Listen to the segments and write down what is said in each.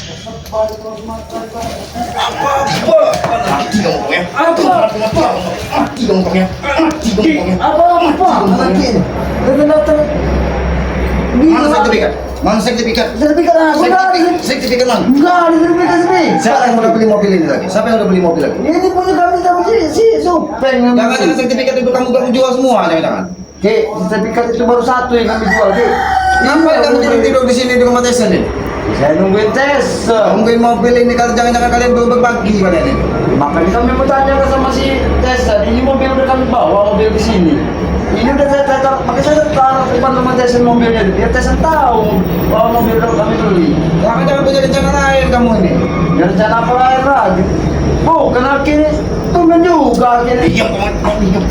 Mana sertifikat? Mana sertifikat? Sertifikat apa? Sertifikat mana? Enggak ada sertifikat sini. Siapa yang udah beli mobil ini lagi? Siapa yang udah beli mobil lagi? Ini punya kami sama si Supeng. Jangan sertifikat itu kamu jual semua, jangan. Oke, sertifikat itu baru satu yang kami jual, Ki. Ngapain kamu tidur di sini di rumah Tesen ini? Saya nungguin tes. Nungguin mobil ini, kalau jangan-jangan kalian belum berbagi pada ini. Makanya kami mau tanya sama si Tesan, ini mobil udah kami bawa mobil ke sini. Ini udah saya taruh, makanya saya taruh depan rumah Tesan mobilnya, biar Tesan tahu bahwa mobil udah kami beli. Jangan punya rencana lain kamu ini. Ya rencana apa lain lagi? Bukan akhirnya tumben juga akhirnya. Diam kamu, diam.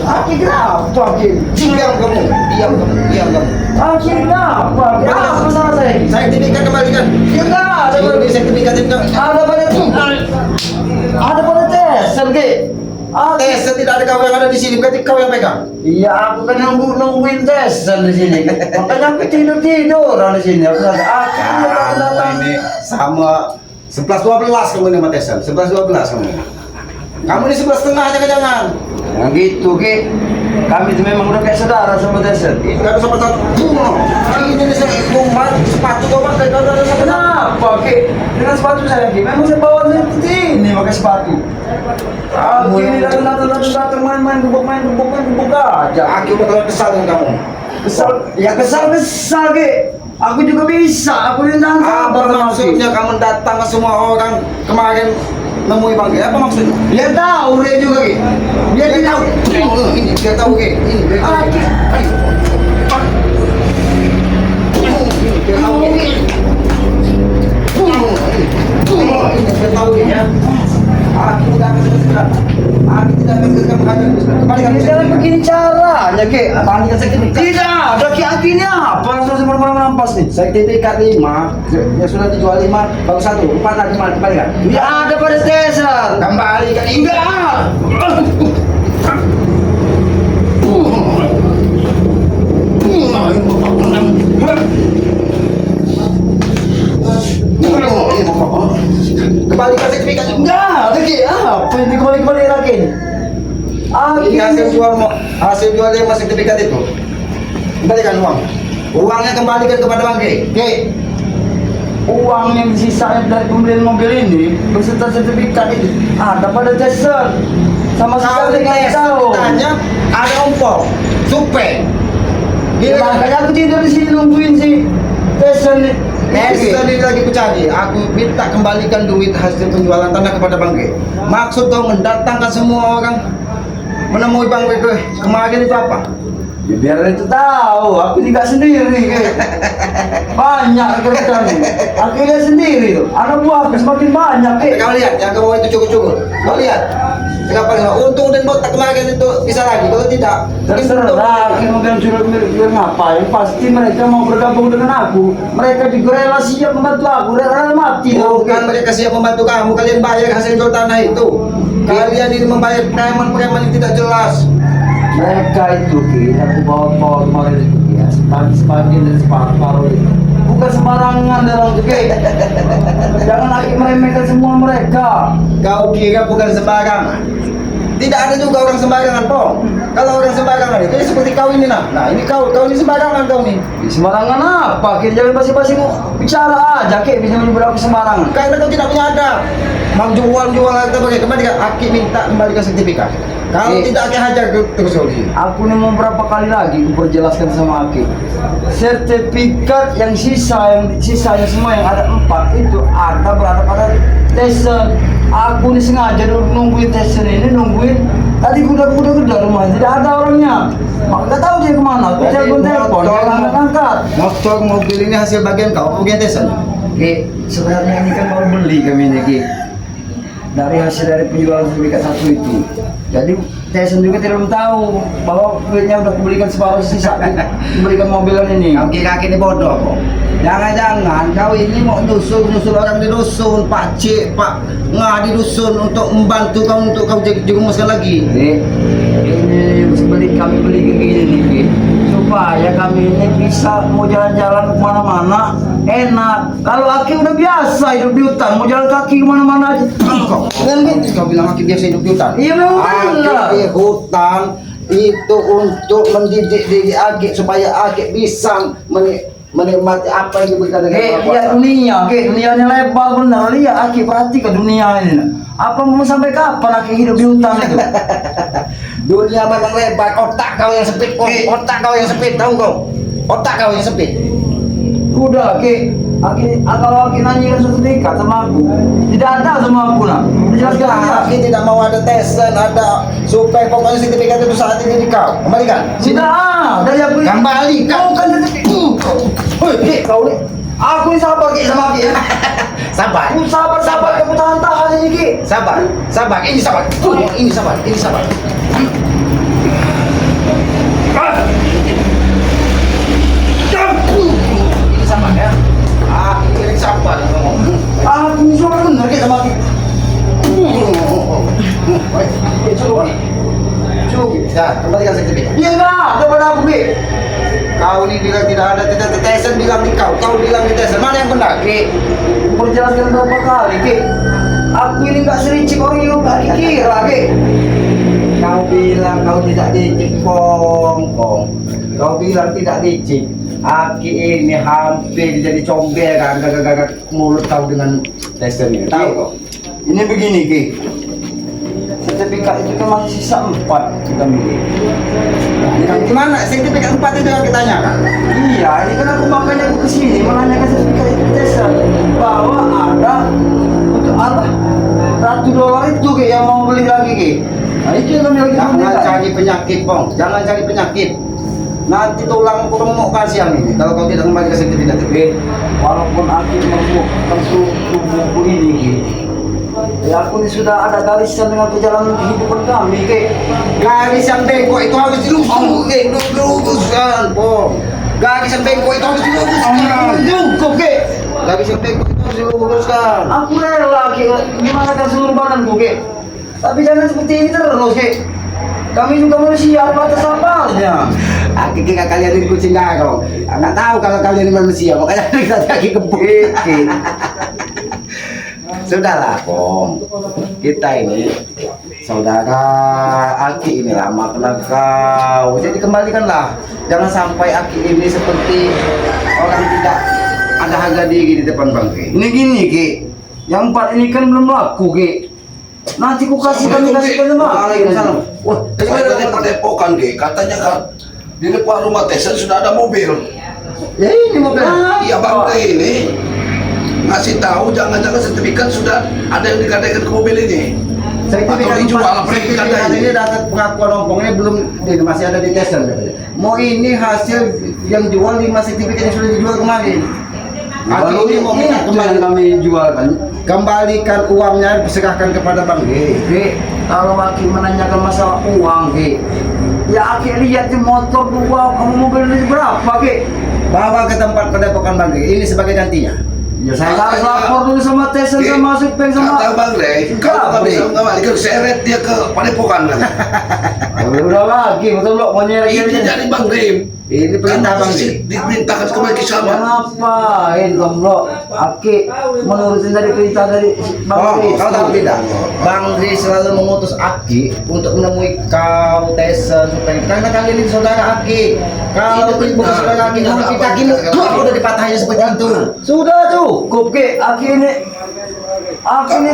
Akhirnya kenapa akhirnya? Diam kamu. Akhirnya kenapa? Apa masalah saya? Sertifikat kembalikan. Ya enggak, ada Sertifikat itu ada pada tuh. Ada pada Tesan, Ki. Tesen tidak ada kau yang ada di sini, berarti kau yang pegang. Iya, aku kan nungguin Tesan di sini. Makanya aku tidur di sini. Aku datang. Ini sama 11-12 kamu ini sama Tesen. 11-12 kamu. Kamu ini 11,5 jangan-jangan. Yang gitu, Ki. Kami itu memang udah kayak saudara sama Tesan. Ini ada sama satu. Ini sepatu kau pakai kau ada sama. Kenapa, Ki? Dengan sepatu saya, Ki. Memang saya bawa seperti ini pakai sepatu. Aku ini datang main gebuk aja. Aku bakal kesal dengan kamu. Kesal, Ki. Aku juga bisa. Aku ini jangan Apa sabar sama Ki. maksudnya kamu datang ke semua orang kemarin nemui Bangke? Apa maksudnya? Dia tahu dia juga, Ki. Dia tahu. Ini dia tahu, Ki. Ini dia tahu. Ki. Dia tahu, Ki. Ini dia tahu, Ki, ya. Aku tidak akan segera. Aku tidak akan segera menghadapi. Kembalikan Jangan begini caranya, Ki. Kembalikan sertifikat. Tidak, ada Ki ini apa? Langsung semua merampas nih. Sertifikat 5, ya sudah dijual 5, baru 1, 4 lagi kembalikan. Ya ada pada Tesan. Kembalikan. Enggak. Kembalikan sertifikat. Enggak, ada Ki. Apa ini kembali lagi? Ini hasil jual yang sertifikat itu. Kembalikan uang. Uangnya kembalikan kepada Bangke. Oke. Uang yang sisa dari pembelian mobil ini beserta sertifikat itu ada pada Tesan. Sama sekali nggak tahu. Tanya ada ompong, supeng. Ya, makanya aku tidur di sini nungguin si Tesan. Tadi lagi ku cari, aku minta kembalikan duit hasil penjualan tanah kepada Bangke. Maksud kau mendatangkan semua orang menemui Bangke kemarin itu apa? Ya, biar itu tahu, aku juga sendiri. Banyak kerjaan. Aku lihat sendiri tuh. Anak buah semakin banyak. Kau lihat, yang ke bawah itu cukup-cukup. Kau lihat. Kenapa lima? Untung dan botak kemarin itu bisa lagi. Kalau tidak, Terserah, mau bilang ngapain? Pasti mereka mau bergabung dengan aku. Mereka juga rela siap membantu aku, rela mati. Bukan mereka siap membantu kamu. Kalian bayar hasil jual tanah itu. Kalian ini membayar preman-preman yang tidak jelas. Mereka itu, Ki, aku bawa kemarin itu, ya, sebagian dari separuh itu. Bukan sembarangan dalam itu, Ki. Jangan lagi meremehkan semua mereka. Kau kira bukan sembarangan? Tidak ada juga orang sembarangan, Pong. Kalau orang sembarangan itu seperti kau ini, nah ini kau ini sembarangan kau nih. Sembarangan apa? Ki, jangan basi-basi bicara aja, Ki, bisa menyebut aku sembarangan. Karena kau tidak punya adab. Mau jual harta bagaimana? Kembalikan, Aki minta kembalikan sertifikat. Kalau tidak Aki hajar terus kau di sini. Aku ini mau berapa kali lagi perjelaskan sama Aki. Sertifikat yang sisanya semua yang ada 4 itu ada berada pada Tesan. Aku ini sengaja nungguin Tesan ini, tadi kuda rumah tidak ada orangnya. Maka nggak tahu dia kemana. Aku telepon, dia nggak angkat. Motor mobil ini hasil bagian kau, bagian Tesan. Ki, sebenarnya ini kan baru beli kami ini, Ki. Dari hasil penjualan sertifikat 1 itu. Jadi Tesan juga tidak tahu bahwa duitnya udah dibelikan separuh sisa dibelikan mobilan ini. Kau kira ini bodoh kok. Jangan-jangan kau ini mau nusul orang di dusun, Pak Cik, Pak Nga di dusun untuk membantu kau untuk kau jerumuskan lagi. Ini kami beli kayak gini nih, Ki. Supaya kami ini bisa mau jalan-jalan kemana-mana enak. Kalau Aki udah biasa hidup di hutan, mau jalan kaki kemana-mana aja. Kan gitu kau bilang Aki biasa hidup di hutan. Iya memang benar. Aki di hutan itu untuk mendidik diri Aki supaya Aki bisa menikmati apa yang diberikan dengan Lihat Allah. dunia, dunianya lebar benar. Lihat Aki, perhatikan dunia ini. Apa mau sampai kapan Aki hidup di hutan itu? Dunia memang lebar, otak kau yang sempit, otak kau yang sempit, tahu kau? Otak kau yang sempit. Udah, kalau Aki nanya sertifikat sama aku, tidak ada sama aku nak. Jelaskan aja. Aki tidak mau ada tesan, ada supaya pokoknya sertifikat itu saat ini di kau. Kembalikan. Sudah, dari aku Kembalikan. Kau kan Hei, kau ni. Aku ni sabar Ki sama Ki. Sabar. Aku sabar, kamu tahan ini Ki. Sabar. Ini sabar. Ini sabar. Ini sabar ya. Ini sabar ngomong. Aku ni sabar benar Ki sama Ki. Cukup. Ya, kembalikan sertifikat. Iya enggak, daripada aku Ki. Kau ini bilang tidak ada tetesan bilang di kau bilang di tetesan. Mana yang benar? Ki, perjelaskan berapa kali Ki. Aku ini enggak sericik orang yang enggak dikira Ki. Kau bilang kau tidak licik, Kong. Kau bilang tidak licik. Aki ini hampir jadi comberan gara-gara mulut kau dengan tetesan ini. Tahu kau? Ini begini Ki. Sertifikat itu kan masih sisa 4 kita miliki. Gimana? Sertifikat 4 itu yang kita tanyakan. Iya, ini kan aku makanya aku kesini menanyakan sertifikat itu desa bahwa ada untuk apa? $100 itu Ki yang mau beli lagi Ki. Nah itu yang kami lagi Jangan cari penyakit, Pong. Jangan cari penyakit. Nanti tulang remuk kasihan ini kalau kau tidak kembali ke sertifikat itu. Ki, walaupun aku menemukan tubuhku ini Ki, ya aku ini sudah ada garisan dengan perjalanan kehidupan kami Ki. Garisan bengkok itu harus diluruskan, Pong. Garisan bengkok itu harus diluruskan. Cukup Ki. Garisan bengkok itu harus diluruskan. Aku rela Ki, gimana kan seluruh badanku Ki. Tapi jangan seperti ini terus Ki. Kami juga manusia, ada batas sabarnya. Aki kira kalian ini kucing garong. Nggak tahu kalau kalian ini manusia, makanya kita kaki kebun. Sudahlah, Pong. Kita ini saudara Aki ini lama kenal kau. Jadi kembalikanlah. Jangan sampai Aki ini seperti orang tidak ada harga diri di depan bangke. Ini gini Ki, yang 4 ini kan belum laku Ki. Nanti ku kasihkan sama. Waalaikumsalam. Wah, saya dari Padepokan, Ki. Katanya kan di depan rumah Tesan sudah ada mobil. Ya ini mobil. Iya, Bang ini ngasih tahu jangan-jangan sertifikat sudah ada yang digadaikan ke mobil ini. Atau dijual apa yang sertifikat dikadai ini dapat pengakuan ompongnya belum ini masih ada di tesan. Mau ini hasil yang jual 5 sertifikat yang sudah dijual kemarin. Aki ini mau minta Itu yang kembali. kami jual kan. Kembalikan uangnya, serahkan kepada Bang G. Ki, kalau Aki menanyakan masalah uang Ki, ya Aki lihat di motor dua, kamu mobil ini berapa Ki? Bawa ke tempat Padepokan Bang G. Ini sebagai gantinya. Ya saya harus lapor dulu sama Tesan Ki, sama Supeng sama. kata Bang Rey, kalau nggak bisa mengawali, kan seret dia ke Padepokan. Udah lagi, betul lo mau nyeret Ini jadi Bang Rey. Ini perintah Bang G. Diperintahkan kembali ke sama. Ngapain Bro? Aki menurutin dari perintah dari Oh, Bang kau tahu tidak? Bang G selalu mengutus Aki untuk menemui kau, Tesan, supaya karena kalian ini saudara Aki. Kalau ibu saudara Aki, kalau kita kini udah dipatahin seperti itu. Sudah cukup Ki, Aki ini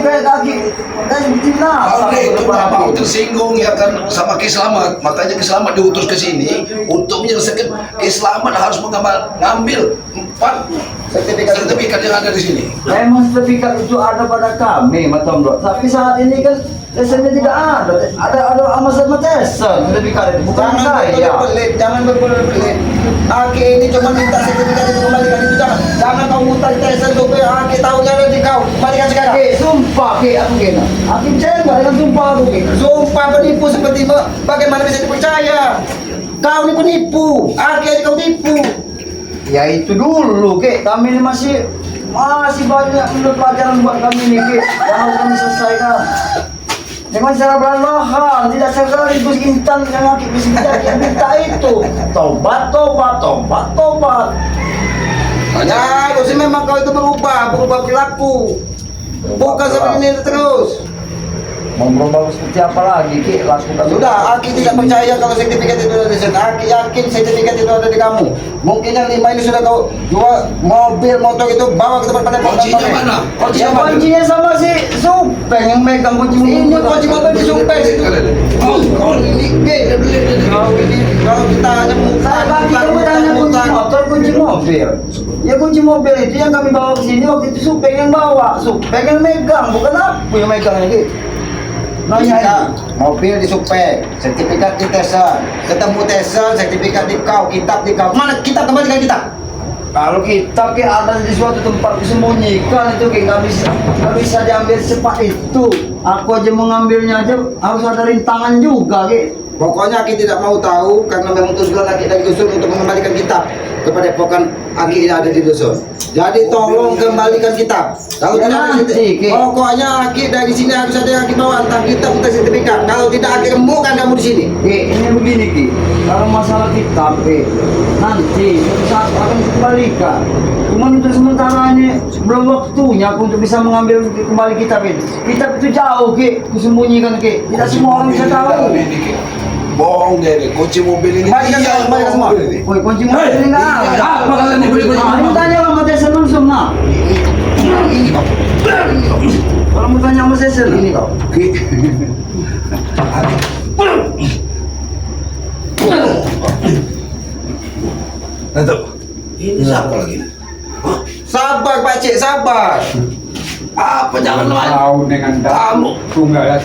kayak kaki seperti Bang Rey itu nafas. mau tersinggung ya kan sama Ki Slamet, makanya Ki Slamet diutus ke sini untuk menyelesaikan Ki Slamet harus ngambil 4 sertifikat yang ada di sini. Memang sertifikat itu ada pada kami, Matom Bro. Tapi saat ini kan lesennya tidak ada. Ada sama Tesan sertifikat itu, bukan saya. Jangan berbelit. Aki ini cuma minta sertifikat itu kembalikan itu jangan kau mutar Tesan supaya Aki tahunya ada di kau. Kembalikan sekarang. Ki, sumpah Ki, aku gini. Aki percaya nggak dengan sumpah aku Ki? Sumpah penipu seperti bagaimana bisa dipercaya? Kau ini penipu. Aki aja kau tipu. Ya itu dulu Ki, kami ini masih banyak pelajaran buat kami ini Ki, yang harus kami selesaikan. Dengan cara perlahan, tidak sekaligus instan yang Aki bisa minta itu. Tobat. Ya, kau sih memang kau itu berubah perilaku. Bukan seperti ini terus. Mau berubah seperti apa lagi Ki? Lakukan Sudah, Aki tidak percaya kalau sertifikat itu ada di sana. Aki yakin sertifikat itu ada di kamu. Mungkin yang 5 ini sudah kau jual mobil, motor itu bawa ke tempat pada Kuncinya mana? Kuncinya sama si Supeng yang megang kunci mobil. Ini kunci mobil di Supeng itu. Kau ini kalau kita hanya Saya bagi kamu tanya kunci motor, kunci mobil. Ya kunci mobil itu yang kami bawa ke sini waktu itu Supeng yang bawa, Supeng yang megang, bukan aku yang megang ini. Nanya mobil di Supeng, sertifikat di Tesen, ketemu Tesen, sertifikat di kau, kitab di kau. Mana kitab, kembalikan kitab. Kalau kitab Ki ada di suatu tempat disembunyikan itu Ki, nggak bisa diambil secepat itu. Aku aja mengambilnya aja harus ada rintangan juga Ki. Pokoknya Aki tidak mau tahu karena memang tujuan Aki dari dusun untuk mengembalikan kitab kepada pokan Aki yang ada di dusun. Jadi tolong kembalikan kitab. Kalau Ya tidak ada nanti, Ki. pokoknya Aki dari sini harus ada yang Aki bawa entah kitab entah sertifikat. Kalau tidak Aki rembukan kamu di sini. Ki, ini begini Ki, kalau masalah kitab Ki, nanti suatu saat akan dikembalikan. Cuma untuk sementara ini belum waktunya aku untuk bisa mengambil kembali kitab ini. Kitab itu jauh Ki, kusembunyikan Ki. Tidak semua orang bisa tahu. Bohong dia nih, kunci mobil ini. Kembalikan, Iya, kembalikan semua. mobil ini. Woi, kunci mobil ini nggak ada. Apa kalian ini beli kunci Nah, ini mobil? tanya sama Tesen langsung nah. Kalau mau tanya sama Tesen, Ini kau. Datuk, ini siapa lagi? Sabar Pak Cik, sabar. Apa jangan lain? Tahu dengan Kamu. tunggal.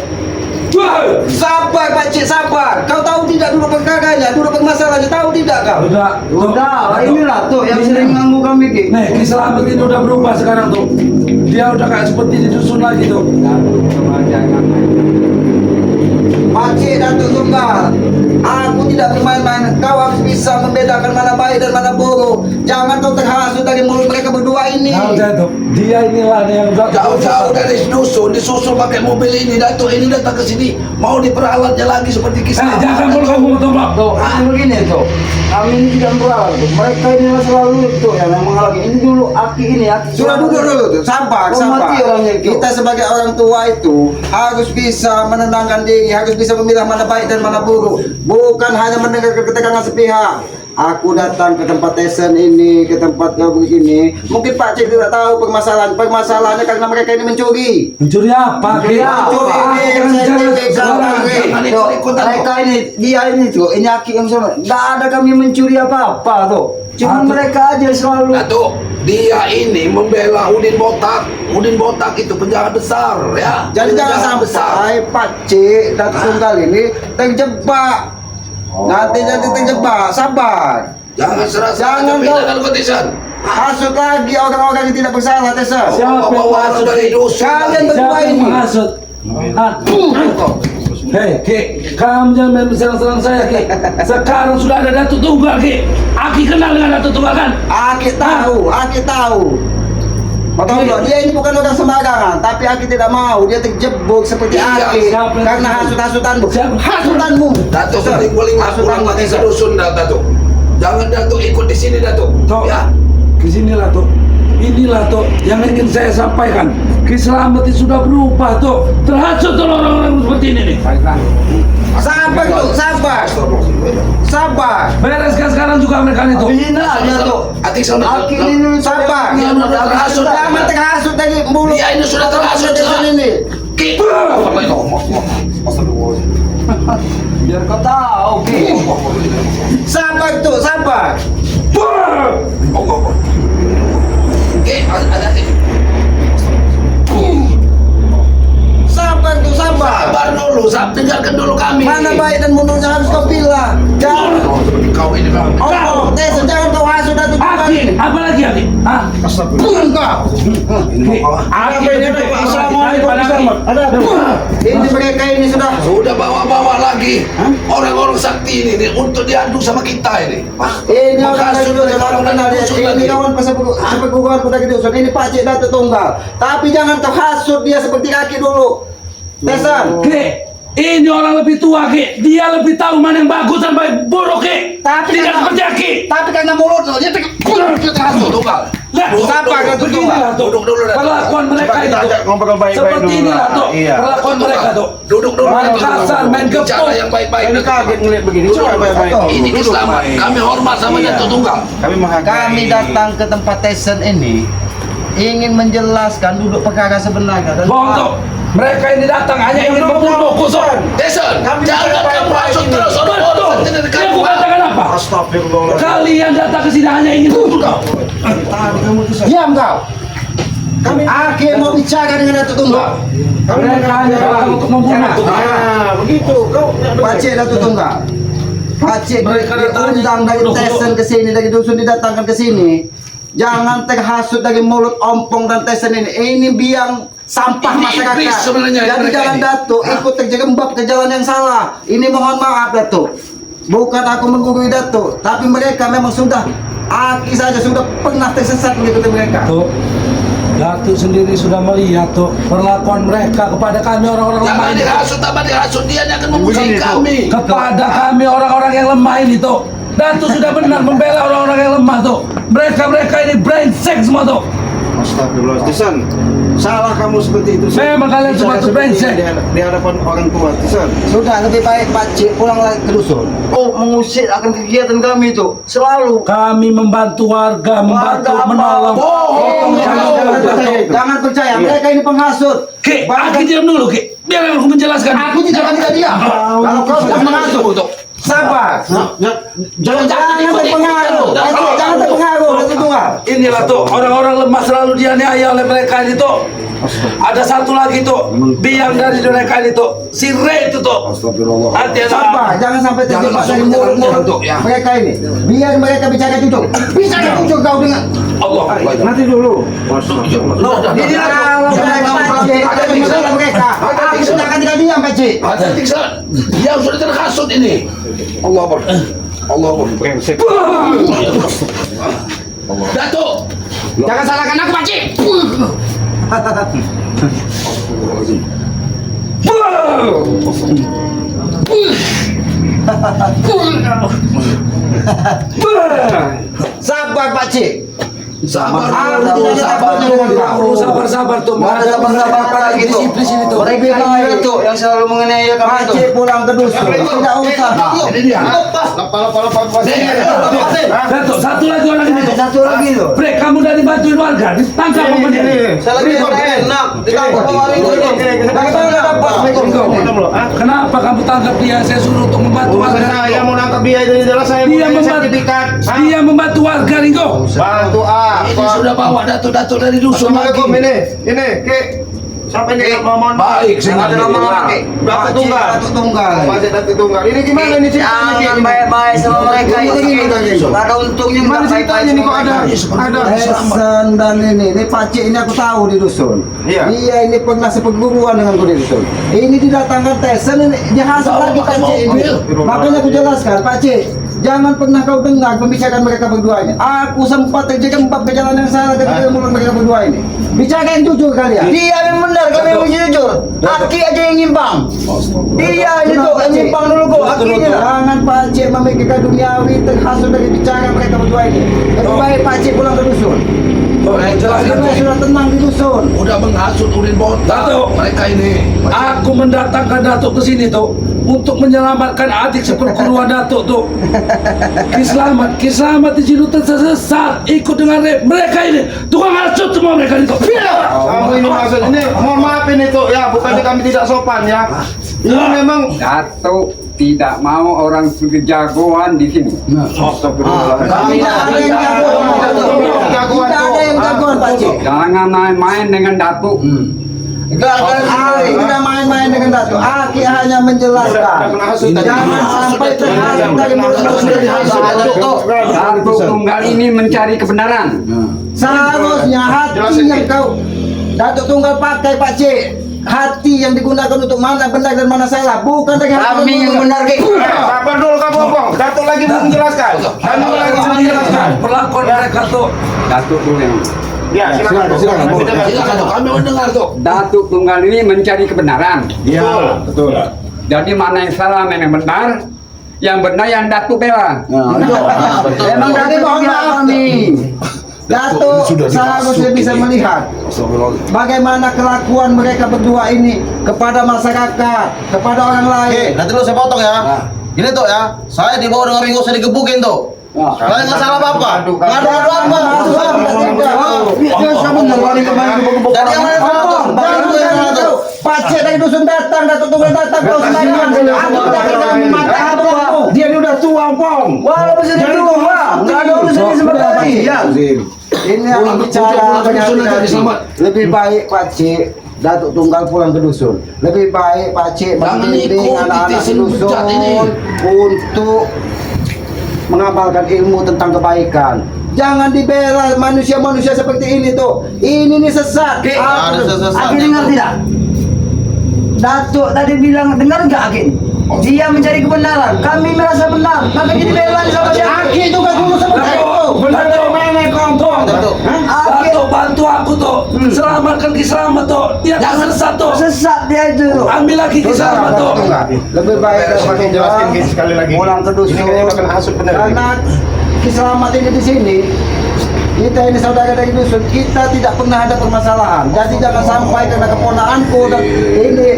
Sabar Pak Cik, sabar. Kau tahu tidak dulu perkaranya, dulu permasalahannya, tahu tidak kau? udah, inilah tuh yang sering ganggu kami Ki. Nih, Kiselamat ini udah berubah sekarang tuh. Dia udah kayak seperti di dusun lagi tuh. Pak Cik Datuk Tunggal, aku tidak bermain-main. Kau harus bisa membedakan mana baik dan mana buruk. Jangan kau terhasut dari mulut mereka berdua ini. Nah, udah tuh. Dia inilah yang Jauh-jauh dari dusun, disusul pakai mobil ini. Datuk ini datang ke sini mau diperalatnya lagi seperti kisah. jangan kalau kamu tombak. Tuh, ini begini tuh. Kami ini tidak beralat tuh. Mereka ini selalu tuh yang menghalangi. Ini dulu Aki ini, Aki. Sudah duduk dulu tuh, sabar, Kau sabar. mati orangnya itu. Kita sebagai orang tua itu harus bisa menenangkan diri, harus bisa memilah mana baik dan mana buruk. Bukan hanya mendengar ketegangan sepihak. Aku datang ke tempat Tesen ini, ke tempat kau begini. Mungkin Pak Cik tidak tahu permasalahannya karena mereka ini mencuri. Mencuri apa? Mencuri Ki? apa? Tuh, mereka ini, dia ini tuh, ini Aki yang sama. Nggak ada kami mencuri apa-apa tuh. Cuma Apa? mereka aja selalu. Datuk, dia ini membela Udin Botak. Udin Botak itu penjahat besar ya. Jadi jangan sampai Pak Cik Datuk Tunggal ini terjebak. Nanti jadi terjebak, sabar. Jangan serasa Jangan pindah kau- dalam kotisan. Hasut lagi orang-orang yang tidak bersalah, Tessa. Siapa yang Bawa menghasut? dari dusun. Kalian Siapa berdua yang ini. menghasut? Hah? Hei, Ki, kamu jangan main serang-serang saya, Ki. Sekarang sudah ada Datuk Tunggal, Ki. Aki kenal dengan Datuk Tunggal kan? Aki tahu, Aki tahu. Betul, dia ini bukan orang sembarangan, tapi Aki tidak mau. Dia terjebak seperti Iya, Aki siapa yang karena terjebak? hasut-hasutanmu. Siapa? Hasutanmu. Datuk Tessa, paling pulang hasutanmu, lagi ke Tessa. dusun dah, Datuk. Jangan Datuk ikut di sini, Datuk. Tok, Ya. kesinilah tuh. Inilah tuh yang ingin saya sampaikan. Kiselamat itu sudah berubah tuh. Terhasut tuh orang-orang seperti ini nih. Sabar tuh, sabar. Sabar. Bereskan sekarang juga mereka itu. Ini aja tuh. Atik sama Aki ini Sabar. Dia sudah terhasut. Jangan terhasut dari mulut. Dia ini sudah terhasut, Tessa ini. Ki. Apa itu? Biar kau tahu Ki. Sabar tuh, sabar. Ki, ada Ki. Sabar tuh, sabar. Sabar dulu, tinggalkan dulu kami. Mana baik dan munurnya harus kau pilih. Jangan. Kau ini kau. Oh, Tessa, jangan kau hasut Datuk Tunggal. Aki, apa lagi Aki? Hah? Engkau. Aki, ini ada Assalamualaikum, ada ini mereka ini Sudah bawa-bawa lagi orang-orang sakti ini nih, untuk diadu sama kita ini. ini orang dari Menghasut dusun, mereka orang dari kenal dia. dusun Ini lagi. kawan sepeguguran kuda dusun. Ini Pak Cik Datuk Tunggal. Tapi jangan kau hasut dia seperti kaki dulu. Tesan. Ki, ini orang lebih tua Ki. Dia lebih tahu mana yang bagus dan baik buruk Ki. Tapi Tidak karena- seperti Aki. Tapi karena mulut lo, dia terhasut. Tunggal. Lah, Siapa Datuk beginilah tuh. Duduk dulu, Datuk. Perlakuan mereka Coba kita itu. ajak ngobrol baik-baik Seperti dulu inilah lah. tuh. Iya. Perlakuan mereka tuh. Duduk dulu. Main Datuk. kasar, main Bicara gepuk. yang baik-baik. Kami kaget ngeliat begini. Duduk, Coba baik-baik. Ini Duduk, Islam. baik. Kami hormat sama Iya. Datuk Tunggal. Kami menghargai. Kami datang ke tempat Tyson ini ingin menjelaskan duduk perkara sebenarnya dan Bohong tuh. Mereka ini datang hanya ingin membunuhku tuh. Jason, Kami jangan bicara kamu baik-baik masuk ini. terus Betul. orang-orang tidak Yang dekat. aku katakan apa? Astagfirullah. Kalian datang ke sini hanya ingin membunuh. diam kau. Aki mau bicara dengan Datuk Tunggal. Mereka hanya datang untuk membunuh. Ah, begitu. Kau Pakcik Datuk Tunggal. Pakcik Mereka datang diundang dari untuk Tyson ke sini, dari dusun didatangkan ke sini. Jangan terhasut dari mulut ompong dan Tyson ini. Ini biang sampah Ini masyarakat. iblis sebenarnya Jadi mereka jangan ini. Datuk ikut terjerembab ke jalan yang salah. Ini mohon maaf Datuk. Bukan aku menggurui Datuk, tapi mereka memang sudah Aki saja sudah pernah tersesat mengikuti mereka. Tuh. Datuk sendiri sudah melihat tuh perlakuan mereka kepada kami orang-orang lemah Jangan ini. dihasut, apa dihasut, dia yang akan memusuhi Begini, kami. Kepada kami orang-orang yang lemah ini tuh. Datuk sudah benar membela orang-orang yang lemah tuh. Mereka ini brengsek semua tuh. Astagfirullah. Jason, salah kamu seperti itu. Son. Memang kalian Bicara cuma seperti brengsek. ini di hadapan orang tua. Jason. Sudah lebih baik Pakcik pulang lagi ke dusun. Oh, mengusir akan kegiatan kami itu selalu. Kami membantu warga, membantu Warga apa? menolong. Bohong. Jangan percaya, mereka ini penghasut. Ki, Aki diam dulu, Ki. Biar aku menjelaskan. Aku tidak diam. Kalau kau sudah menghasut, sabar. Jangan terpengaruh. Pakcik, jangan terpengaruh. Datuk Tunggal. Inilah tuh orang-orang lemah selalu dianiaya oleh mereka ini tuh. Ada satu lagi tuh, biang dari mereka ini tuh, si Ray itu tuh. Astagfirullah. Hati Sabar, jangan sampai terjebak dari mulut-mulut mereka ini. Biar mereka bicara jujur. Bicara jujur kau dengan. Allah. Nanti dulu. Astagfirullah. Ini kalau mereka Pakcik, ada masalah mereka. Aku sudah akan tidak diam Pakcik. Hati-hati Jason, yang sudah terhasut ini. Allah Akbar. Allah Akbar. Brengsek. Datuk, Jangan salahkan aku Pakcik. Sabar Pakcik. sabar Aku dulu, tidak sabar takut dulu. dengan kau. Sabar-sabar tuh. Nggak ada sabar-sabar apa lagi tuh. Iblis ini tuh. Mereka itu yang selalu menganiaya kami itu. Pakcik pulang ke dusun. Tidak usah. Ini dia. Datuk, satu lagi orang ini tuh. Satu lagi itu. Brek, kamu udah dibantuin warga, ditangkap sama dia. Saya lagi enak. Ditangkap kemarin itu. Bagaimana dapat Kenapa kamu tangkap dia? Saya suruh untuk membantu warga. Saya mau nangkap dia itu jelas saya Dia punya membantu, sertifikat. dia membantu warga Ringo. Bantu Ini sudah bawa datuk-datuk dari dusun lagi. Assalamualaikum ini, Ki. Siapa ini? Mohon Baik, Ada nama lagi. Datuk Tunggal. Datuk Tunggal. Pakcik Datuk Tunggal. Ini gimana nih ceritanya Ki? Jangan baik-baik sama mereka ini. Gak ada untungnya. Gimana nggak ceritanya nih kok ada? Ada. Hasan dan ini Pakcik ini aku tahu di dusun. Iya. Dia ini pernah seperguruan dengan aku di dusun. Ini didatangkan Tyson ini dihasut Tahu, lagi pakai Pakcik ini. mobil. Makanya aku jelaskan Pakcik. Jangan pernah kau dengar pembicaraan mereka berdua ini. Aku sempat terjerembab ke jalan yang salah ketika mulut mereka berdua ini. Bicara yang jujur kalian. Dia yang benar, kami yang jujur. Aki aja yang nyimpang. Dia ini tuh yang nyimpang dulu kok. Aki ini lah. Jangan Pakcik memikirkan duniawi terhasut dari bicara mereka berdua ini. Lebih baik Pakcik pulang ke dusun. Karena sudah tenang di dusun. Udah menghasut urin botak Datuk. mereka ini. Aku mendatangkan Datuk ke sini tuh untuk menyelamatkan adik seperguruan Datuk tuh. Kislamat di sini tersesat ikut dengan mereka ini tukang hasut semua mereka itu. Kamu ini maksud ini, mohon maaf ini tuh ya, bukannya kami tidak sopan ya. Ini memang Datuk tidak mau orang jagoan di sini. Astagfirullah. Tidak ada yang jagoan. Tidak ada yang jagoan Pakcik. Jangan main-main dengan Datuk. Aki tidak main-main dengan Datuk. Aki hanya menjelaskan. Jangan sampai terhasut dari mulut Datuk Tunggal ini mencari kebenaran. Seharusnya hati yang kau Datuk Tunggal pakai Pakcik. Hati yang digunakan untuk mana benar dan mana salah, bukan dengan kami yang benar Sabar dulu kamu, Bang. Datuk lagi belum menjelaskan. Kami lagi belum menjelaskan. Perlakuan mereka tuh. Datuk dulu yang Ya, silakan. Silakan tuh, kami mendengar tuh. Datuk Tunggal ini mencari kebenaran. Iya, betul. Jadi mana yang salah, mana yang benar? Yang benar yang Datuk bela. Memang dari mohon maaf nih. Datuk seharusnya bisa melihat bagaimana kelakuan mereka berdua ini kepada masyarakat, kepada orang lain. Nanti lu saya potong ya. Gini tuh ya, saya dibawa dengan Ringo, saya digebukin tuh. Kalian nggak salah apa-apa. Ngadu apa? Jadi yang mana tuh? Pacek dari dusun datang, Datuk Tunggal datang, kau sembarangan. Aku tak kenal mata apa. Dia ini udah tua, Pong. Wah, lebih jadi tua, Bang. Nggak ada urusan sebentar lagi. Ini aku bicara lebih baik Pacek Datuk Tunggal pulang ke dusun. Lebih baik Pacek membimbing anak-anak di dusun untuk mengamalkan ilmu tentang kebaikan. Jangan dibela manusia-manusia seperti ini tuh. Ini nih sesat. Aki dengar tidak? Datuk tadi bilang dengar nggak Aki? Dia mencari kebenaran. Kami merasa benar. Maka jadi bela sama dia. Aki itu gak dulu seperti itu. Benar tuh. Datuk bantu aku tuh. Selamatkan Ki Slamet tuh. Dia tak sesat tuh. Sesat dia itu. Ambil lagi Ki Slamet tuh. Lebih baik daripada jelaskan sekali lagi. pulang ke dusun. Ini akan hasut benar. Karena Ki Slamet ini di sini. Kita ini saudara dari dusun, kita tidak pernah ada permasalahan. Jadi jangan sampai karena keponakanku dan ini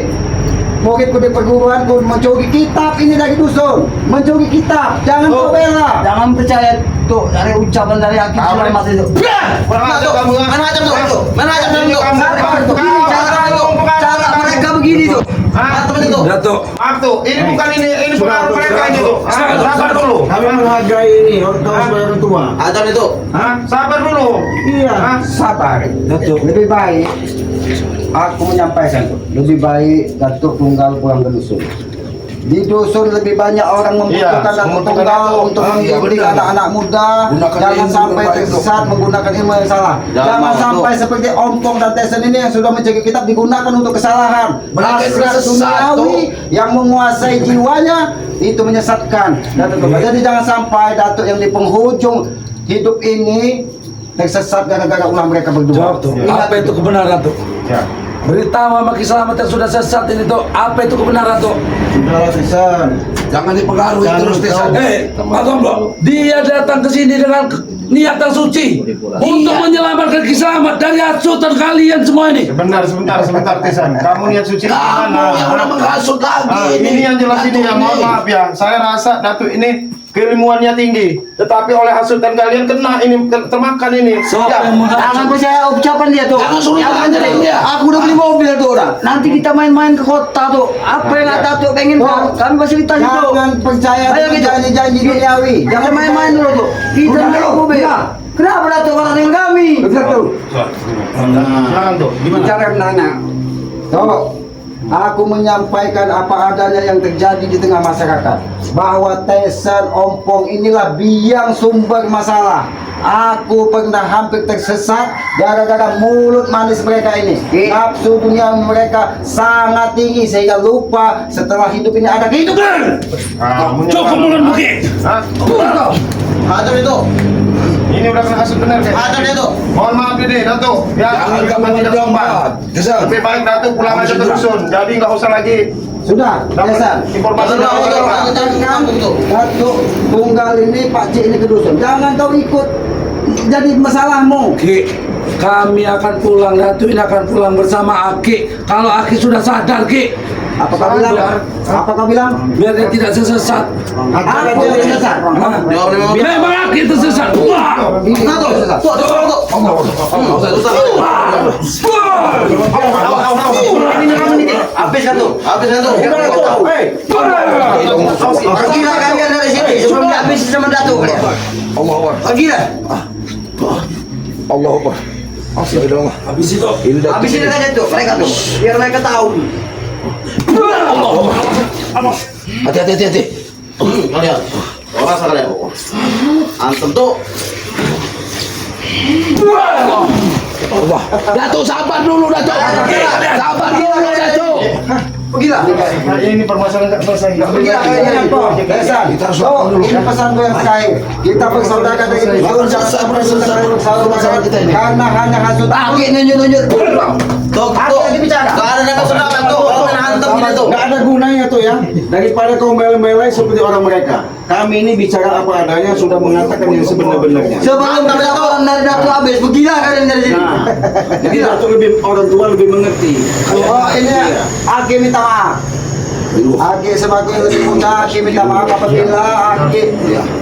muridku di perguruanku mencuri kitab ini dari dusun, mencuri kitab. Jangan kau bela. Jangan percaya tuh dari ucapan dari Aki Slamet itu. Mana aja tuh? Cara mereka begini tuh. Datuk. Maaf tuh, ini bukan ini pengaruh mereka ini tuh. Sabar dulu. Kami menghargai ini orang tua. Ajar itu. Sabar dulu. Iya, sabar. Datuk. Lebih baik aku menyampaikan tuh. Lebih baik Datuk Tunggal pulang ke dusun. Di dusun lebih banyak orang membutuhkan Datuk Tunggal untuk mendidik anak-anak muda. Jangan sampai tersesat menggunakan ilmu yang salah. Jangan sampai seperti Ompong dan Tesen ini yang sudah mencari kitab digunakan untuk kesalahan. Hasrat duniawi yang menguasai jiwanya itu menyesatkan Datuk Tunggal. Jadi jangan sampai Datuk yang di penghujung hidup ini tersesat gara-gara ulah mereka berdua. Jawab tuh. Apa itu kebenaran tuh? Beritahu sama Ki Slamet yang sudah sesat ini tuh. Apa itu kebenaran tuh? Sudah Tesen. Jangan dipengaruhi terus Tesan. Pak Gomblo, dia datang ke sini dengan niatan suci untuk menyelamatkan Ki Slamet dari hasutan kalian semua ini. Sebentar Tesan. Kamu niat suci Kamu yang udah menghasut lagi. ini yang jelas ini ya, mohon maaf ya. Saya rasa Datuk ini keilmuannya tinggi, tetapi oleh hasutan kalian kena ini termakan ini. Siapa yang Jangan menghasut? percaya ucapan dia tuh. Jangan suruh ngajarin dia. Aku udah beli mobil tuh orang. Nanti kita main-main ke kota tuh. Apa yang Datuk pengen kan? Kami fasilitas itu. Jangan percaya Ayo dengan gitu. janji-janji duniawi. Jangan main-main dulu tuh. Kita Udah, naik tuh. mobil. Udah. Kenapa Datuk marah dengan kami? Betul. Jangan tuh. Bicara benarnya. Tuh, aku menyampaikan apa adanya yang terjadi di tengah masyarakat. Bahwa Tesen Ompong inilah biang sumber masalah. Aku pernah hampir tersesat gara-gara mulut manis mereka ini. Nafsu dunia mereka sangat tinggi sehingga lupa setelah hidup ini ada kehidupan. Cukup mulut bukit. Ajar itu. Ini udah kena hasut benar guys. Ajar itu. Mohon maaf ini Datuk. Ya, Jangan agak kamu tidak berdomba. sempat. Tesan. Lebih baik Datuk pulang aja ke dusun. Jadi nggak usah lagi Sudah, Tesen. informasi dari orang. Datuk Tunggal ini Pak Cik ini ke dusun. Jangan kau ikut jadi masalahmu. Ki, kami akan pulang. Datuk ini akan pulang bersama Aki. Kalau Aki sudah sadar, Ki, Apa kau bilang? Apa kau bilang? biar dia tidak tersesat. Aku yang sesat. Memang Aki tersesat. Wah! Habis kan tuh. Pergilah kalian dari sini sebelum habis sama Datuk kalian. Allah Akbar. Pergilah. Allah Akbar. Astagfirullah. Habis itu. Ini dah. Habisin aja tuh mereka tuh. Biar mereka tahu. Hati. Kalian. Orang sekalian. Antum tuh. Allah. Datuk sabar dulu Datuk. Sabar dulu Datuk. Pergilah. Nah, ini permasalahan nggak selesai. Pergilah kalian kok. Pesan. Kita harus Oh, dulu. ini pesanku yang terakhir. Kita bersaudara dari dusun jangan sampai bersaudara karena hanya hasut. Aki nunjuk-nunjuk. Tuh, Aku lagi bicara. Gak ada saudara tuh. Kalau main hantam gitu tuh. Nggak ada gunanya tuh ya, daripada kau mele-mele seperti orang mereka. Kami ini bicara apa adanya, sudah mengatakan yang sebenar-benarnya. Sebelum dari Datuk habis, begila kalian dari sini. Nah, jadi Datuk orang tua lebih mengerti. Oh ini Aki minta maaf. Aki sebagai punya Aki minta maaf apabila Aki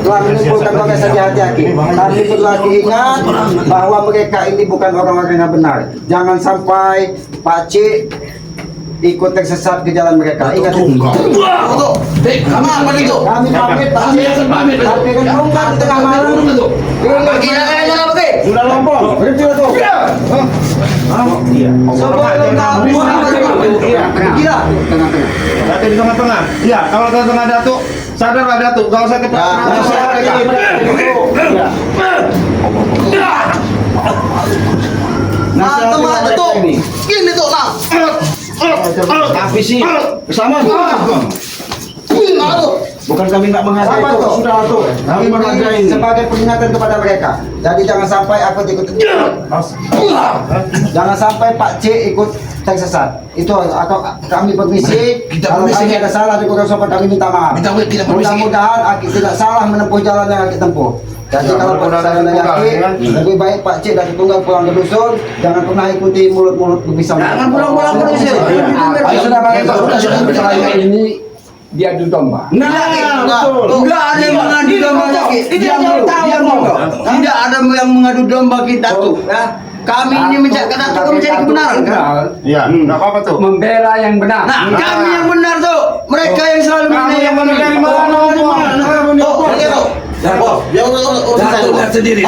telah menimbulkan gagasan di hati Aki. Kami perlu Aki ingat bahwa mereka ini bukan orang-orang yang benar. Jangan sampai Pak Cik ikut tersesat ke jalan mereka. Ingat itu. Betul. Apa itu? Kami pamit Pak Cik. Tapi kan tunggal di tengah malam. Sudah lompong. Berhenti lah tuh. Sebelum kamu gila. Datuk di tengah-tengah. Iya, kalau ke tengah Datuk, sadarlah Datuk, kalau saya Teman tuh. Gini tuh lah. Tapi sih, sama. Bukan kami nggak menghargai Sama itu, tuh. sudah tuh. Kami menghargai Ini sebagai peringatan kepada mereka. Jadi jangan sampai aku ikut. Jangan sampai Pak C ikut tersesat. Itu atau kami permisi. Kita Kalau permisi. kami ada salah di kurang sopan kami minta maaf. Kita permisi. Mudah-mudahan Aki tidak salah menempuh jalan yang Aki tempuh. Jadi Ya, kalau mudah-mudahan saya dan dibuka, Aki, kan? lebih baik Pak C dan Tunggal pulang ke dusun. Jangan pernah ikuti mulut-mulut berbisa. Jangan pulang-pulang ke dusun. Ayo sudah bang. Selama ini dia adu domba. Enggak ada yang mengadu domba lagi. Diam dulu. Tidak ada yang mengadu domba kita tuh. Ya. Kami ini mencari kebenaran kan? Iya, nggak apa-apa tuh. Membela yang benar. Nah, kami yang benar tuh. Mereka yang selalu Kamu yang benar dari mana? Datuk lihat sendiri.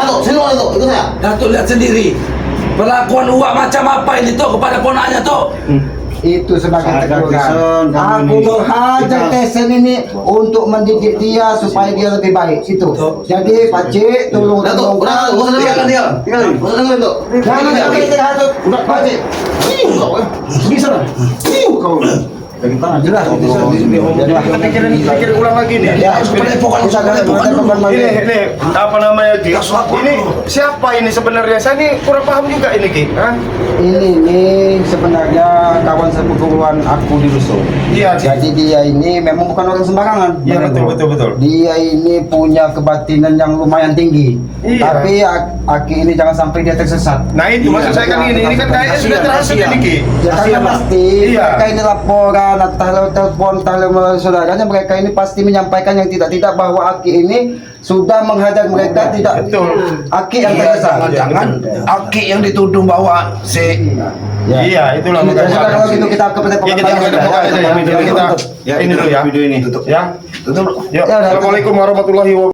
Datuk lihat sendiri. Perlakuan uak macam apa ini tuh kepada ponaknya tuh? Itu sebagai Sadar, teguran. Tesen. Aku menghajar Tesen ini untuk mendidik dia supaya dia lebih baik. Itu. Jadi Pak Cik, tolong Datuk, diam. Jangan sampai terhadap Pak Cik. Bisa lah. Kau. Jelas. Pikir ulang lagi nih. Ya, pokoknya Ini apa namanya Ki? Ini siapa ini sebenarnya? Saya ini kurang paham juga ini Ki. Hah? Ini sebenarnya kawan sepupuan aku di dusun. Iya, Ki. Jadi dia ini memang bukan orang sembarangan. Iya, betul. Dia ini punya kebatinan yang lumayan tinggi. Iya. Tapi Aki ini jangan sampai dia tersesat. Nah itu maksud saya kan ini kan kayaknya sudah terhasut ini Ki. Ya karena pasti Iya. mereka ini laporan atau lewat telepon atau melalui saudaranya, mereka ini pasti menyampaikan yang tidak bahwa Aki ini sudah menghajar mereka. Tidak. Betul. Aki yang tersesat. Jangan Aki yang dituduh bahwa si Iya, itulah Ya, sudah, kalau gitu kita ke Ya kita ini dulu ya. Ya, Ini dulu ya. video ini tutup. Ya. tutup. Ya. Ya, udah. Assalamualaikum warahmatullahi wabarakatuh.